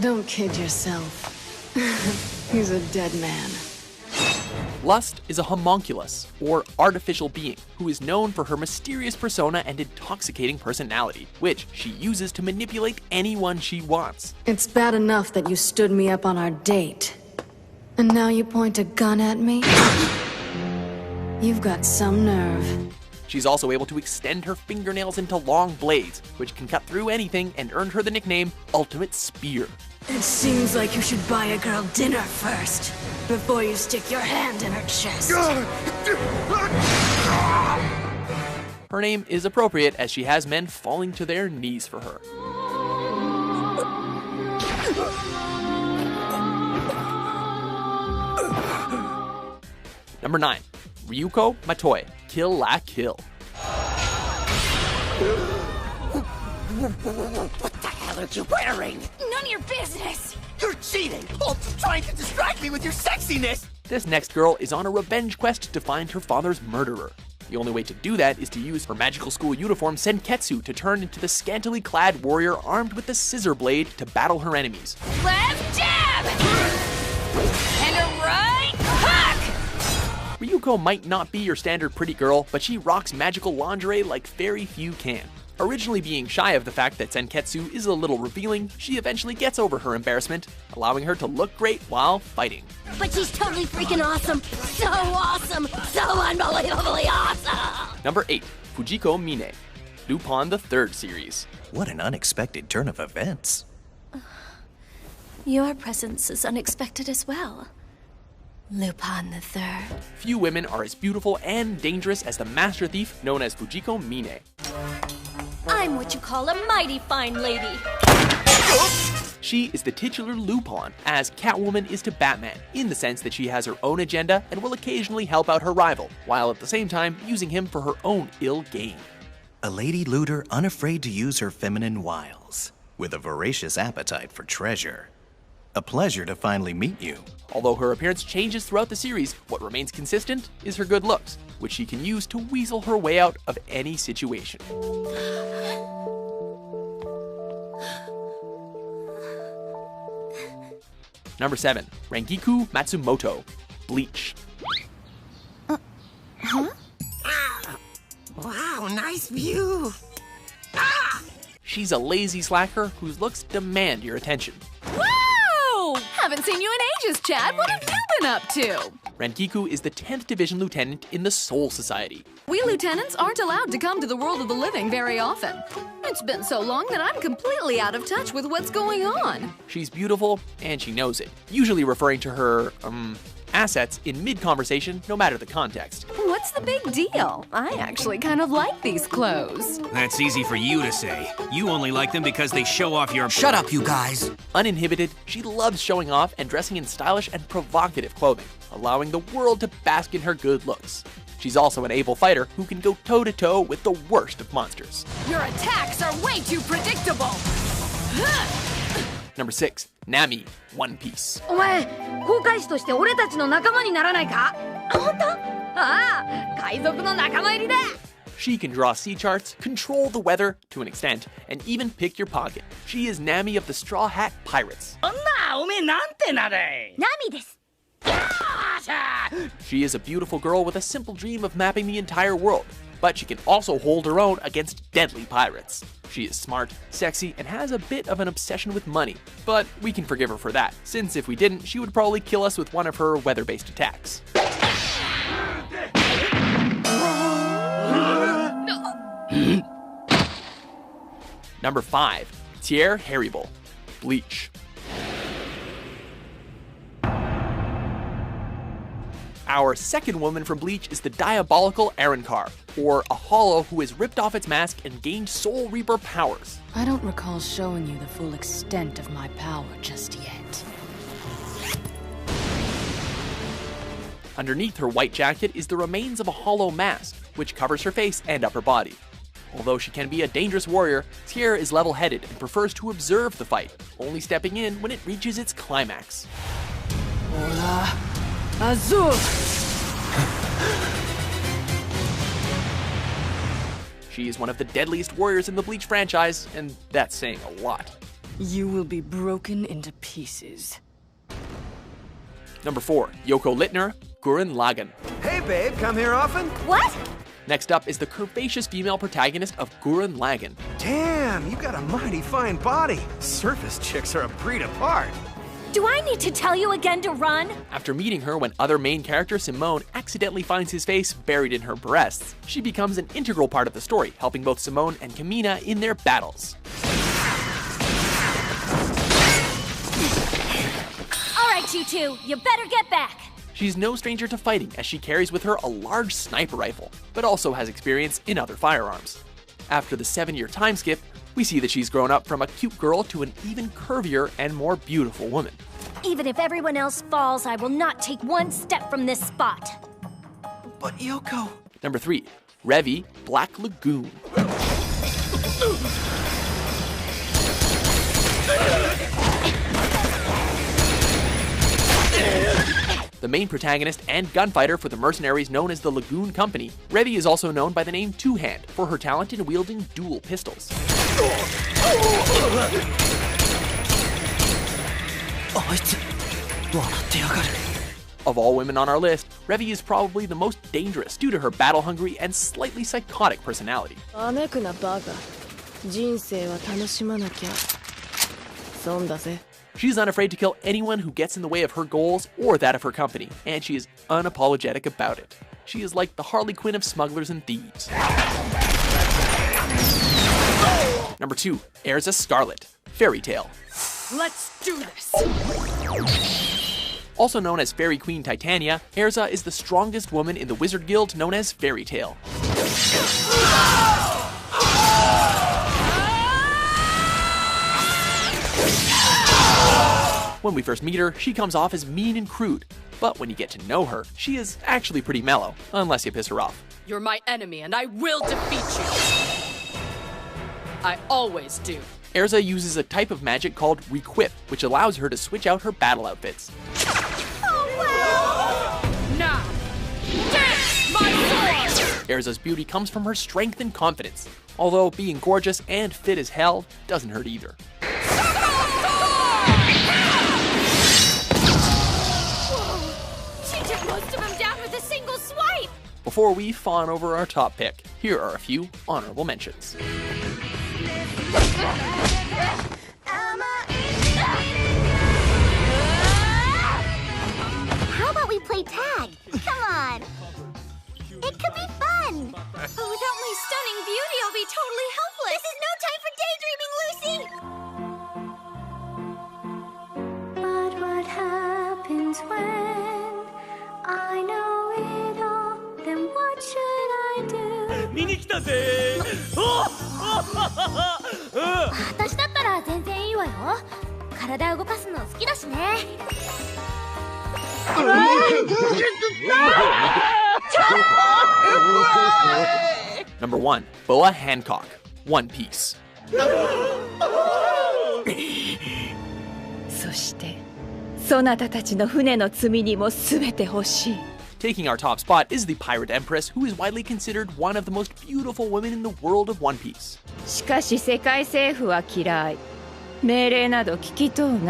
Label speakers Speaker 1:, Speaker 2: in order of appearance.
Speaker 1: Don't kid yourself. He's a dead man.
Speaker 2: Lust is a homunculus, or artificial being, who is known for her mysterious persona and intoxicating personality, which she uses to manipulate anyone she wants.
Speaker 1: It's bad enough that you stood me up on our date. And now you point a gun at me? You've got some nerve.
Speaker 2: She's also able to extend her fingernails into long blades, which can cut through anything and earned her the nickname Ultimate Spear.
Speaker 1: It seems like you should buy a girl dinner first, before you stick your hand in her chest.
Speaker 2: Her name is appropriate as she has men falling to their knees for her. Number 9. Ryuko Matoi, Kill La Kill.
Speaker 3: What the hell are you wearing?
Speaker 4: None of your business!
Speaker 3: You're cheating! Oh, trying to distract me with your sexiness!
Speaker 2: This next girl is on a revenge quest to find her father's murderer. The only way to do that is to use her magical school uniform Senketsu to turn into the scantily clad warrior armed with the scissor blade to battle her enemies.
Speaker 4: Left jab! And a right hook!
Speaker 2: Ryuko might not be your standard pretty girl, but she rocks magical lingerie like very few can. Originally being shy of the fact that Senketsu is a little revealing, she eventually gets over her embarrassment, allowing her to look great while fighting.
Speaker 4: But she's totally freaking awesome! So awesome! So unbelievably awesome!
Speaker 2: Number 8. Fujiko Mine, Lupin the Third series.
Speaker 5: What an unexpected turn of events.
Speaker 4: Your presence is unexpected as well. Lupin the Third.
Speaker 2: Few women are as beautiful and dangerous as the master thief known as Fujiko Mine.
Speaker 4: I'm what you call a mighty fine lady.
Speaker 2: She is the titular Lupin, as Catwoman is to Batman, in the sense that she has her own agenda and will occasionally help out her rival, while at the same time using him for her own ill gain.
Speaker 5: A lady looter unafraid to use her feminine wiles, with a voracious appetite for treasure. A pleasure to finally meet you.
Speaker 2: Although her appearance changes throughout the series, what remains consistent is her good looks, which she can use to weasel her way out of any situation. Number 7. Rangiku Matsumoto, Bleach.
Speaker 3: Wow, nice view!
Speaker 2: She's a lazy slacker whose looks demand your attention.
Speaker 6: Whoa! Haven't seen you in ages, Chad. What have you been up to?
Speaker 2: Rangiku is the 10th Division Lieutenant in the Soul Society.
Speaker 6: We lieutenants aren't allowed to come to the world of the living very often. It's been so long that I'm completely out of touch with what's going on.
Speaker 2: She's beautiful, and she knows it, usually referring to her, assets in mid-conversation, no matter the context.
Speaker 6: What's the big deal? I actually kind of like these clothes.
Speaker 7: That's easy for you to say. You only like them because they show off your—
Speaker 3: Shut up, you guys!
Speaker 2: Uninhibited, she loves showing off and dressing in stylish and provocative clothing, allowing the world to bask in her good looks. She's also an able fighter who can go toe-to-toe with the worst of monsters.
Speaker 6: Your attacks are way too predictable!
Speaker 2: Number 6. Nami, One Piece.
Speaker 4: お前、航海士として俺たちの仲間にならないか？本当？ああ、海賊の仲間入りだ！
Speaker 2: She can draw sea charts, control the weather to an extent, and even pick your pocket. She is Nami of the Straw Hat Pirates.
Speaker 3: そんな、おめえなんて名だい？
Speaker 4: ナミです。
Speaker 2: She is a beautiful girl with a simple dream of mapping the entire world, but she can also hold her own against deadly pirates. She is smart, sexy, and has a bit of an obsession with money, but we can forgive her for that, since if we didn't, she would probably kill us with one of her weather-based attacks. Number 5. Tier Haribo, Bleach. Our second woman from Bleach is the diabolical Arrancar, or a hollow who has ripped off its mask and gained Soul Reaper powers.
Speaker 1: I don't recall showing you the full extent of my power just yet.
Speaker 2: Underneath her white jacket is the remains of a hollow mask, which covers her face and upper body. Although she can be a dangerous warrior, Tier is level-headed and prefers to observe the fight, only stepping in when it reaches its climax.
Speaker 1: Hola, Azul!
Speaker 2: She is one of the deadliest warriors in the Bleach franchise, and that's saying a lot.
Speaker 8: You will be broken into pieces.
Speaker 2: Number 4, Yoko Littner, Gurren Lagann.
Speaker 3: Hey, babe, come here often?
Speaker 4: What?
Speaker 2: Next up is the curvaceous female protagonist of Gurren Lagann.
Speaker 3: Damn, you got a mighty fine body. Surface chicks are a breed apart.
Speaker 4: Do I need to tell you again to run?
Speaker 2: After meeting her when other main character Simone accidentally finds his face buried in her breasts, she becomes an integral part of the story, helping both Simone and Kamina in their battles.
Speaker 4: All right, you two, you better get back.
Speaker 2: She's no stranger to fighting, as she carries with her a large sniper rifle, but also has experience in other firearms. After the 7-year time skip, we see that she's grown up from a cute girl to an even curvier and more beautiful woman.
Speaker 4: Even if everyone else falls, I will not take one step from this spot.
Speaker 3: But Yoko...
Speaker 2: Number 3, Revi, Black Lagoon. The main protagonist and gunfighter for the mercenaries known as the Lagoon Company, Revi is also known by the name Two Hand for her talent in wielding dual pistols. Of all women on our list, Revi is probably the most dangerous due to her battle-hungry and slightly psychotic personality. She's unafraid to kill anyone who gets in the way of her goals or that of her company, and she is unapologetic about it. She is like the Harley Quinn of smugglers and thieves. Number 2, Erza Scarlet, Fairy Tail.
Speaker 8: Let's do this!
Speaker 2: Also known as Fairy Queen Titania, Erza is the strongest woman in the wizard guild known as Fairy Tail. When we first meet her, she comes off as mean and crude, but when you get to know her, she is actually pretty mellow, unless you piss her off.
Speaker 8: You're my enemy, and I will defeat you! I always do.
Speaker 2: Erza uses a type of magic called Requip, which allows her to switch out her battle outfits.
Speaker 8: Now, dance my sword!
Speaker 2: Erza's beauty comes from her strength and confidence, although being gorgeous and fit as hell doesn't hurt either.
Speaker 4: Most of them down with a single swipe!
Speaker 2: Before we fawn over our top pick, here are a few honorable mentions.
Speaker 9: How about we play tag? Come on. It could be fun.
Speaker 4: But without my stunning beauty, I'll be totally helpless!
Speaker 9: This is no time for daydreaming, Lucy! But what happens when I know it all? Then what should I do?
Speaker 3: 見に来たぜ
Speaker 9: 私だったら全然いいわよ。体動かすの好きだしね。
Speaker 2: Number 1, Boa Hancock, One Piece.
Speaker 10: そしてそなたたちの船の罪にも全て欲しい。
Speaker 2: Taking our top spot is the Pirate Empress, who is widely considered one of the most beautiful women in the world of One Piece.
Speaker 10: しかし世界政府は嫌い。命令など聞きとうない。